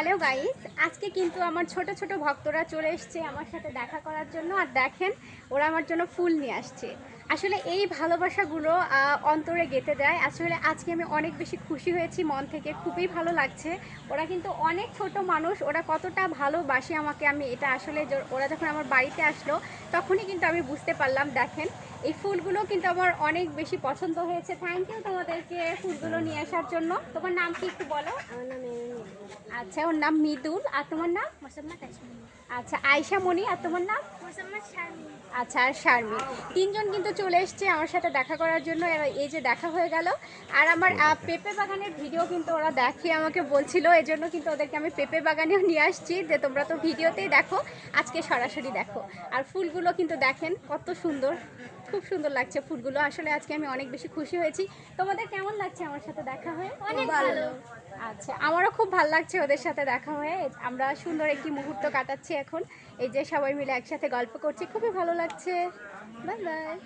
Hello guys, আজকে কিন্তু আমার ছোট ছোট ভক্তরা চলে এসছে আমার সাথে দেখা করার জন্য। আর দেখেন, ওরা আমার জন্য ফুল নিয়ে আসছে। আসলে এই ভালোবাসাগুলো অন্তরে গেঁথে দেয়। আসলে আজকে আমি অনেক বেশি খুশি হয়েছি, মন থেকে খুবই ভালো লাগছে। ওরা কিন্তু অনেক ছোট মানুষ, ওরা কতটা ভালোবাসে আমাকে, আমি এটা আসলে ওরা যখন আমার বাড়িতে আসলো তখনই কিন্তু আমি বুঝতে পারলাম। দেখেন, এই ফুলগুলো কিন্তু আমার অনেক বেশি পছন্দ হয়েছে। থ্যাংক ইউ তোমাদেরকে ফুলগুলো নিয়ে আসার জন্য। তোমার নাম কি একটু বলো? আমার নাম এমনি। আচ্ছা, ওর নাম মৃদুল। আর তোমার নাম? মোসাম্মদ আইসামণি। আচ্ছা, আয়শা মণি। আর তোমার নাম? মোসাম্মদ শারমিন। আচ্ছা, আর শারমিন। তিনজন কিন্তু চলে এসছে আমার সাথে দেখা করার জন্য। এই যে দেখা হয়ে গেল। আর আমার পেঁপে বাগানের ভিডিও কিন্তু ওরা দেখে আমাকে বলছিল, এজন্য কিন্তু ওদেরকে আমি পেঁপে বাগানেও নিয়ে আসছি, যে তোমরা তো ভিডিওতেই দেখো, আজকে সরাসরি দেখো। আর ফুলগুলো কিন্তু দেখেন কত সুন্দর, খুব সুন্দর লাগছে ফুলগুলো। আসলে আজকে আমি অনেক বেশি খুশি হয়েছি। তোমাদের কেমন লাগছে আমার সাথে দেখা হয়ে? অনেক ভালো। আচ্ছা, আমারও খুব ভালো লাগছে ওদের সাথে দেখা হয়ে। আমরা সুন্দর একটি মুহূর্ত কাটাচ্ছি এখন। এই যে সবাই মিলে একসাথে গল্প করছি, খুবই ভালো লাগছে। Bye bye.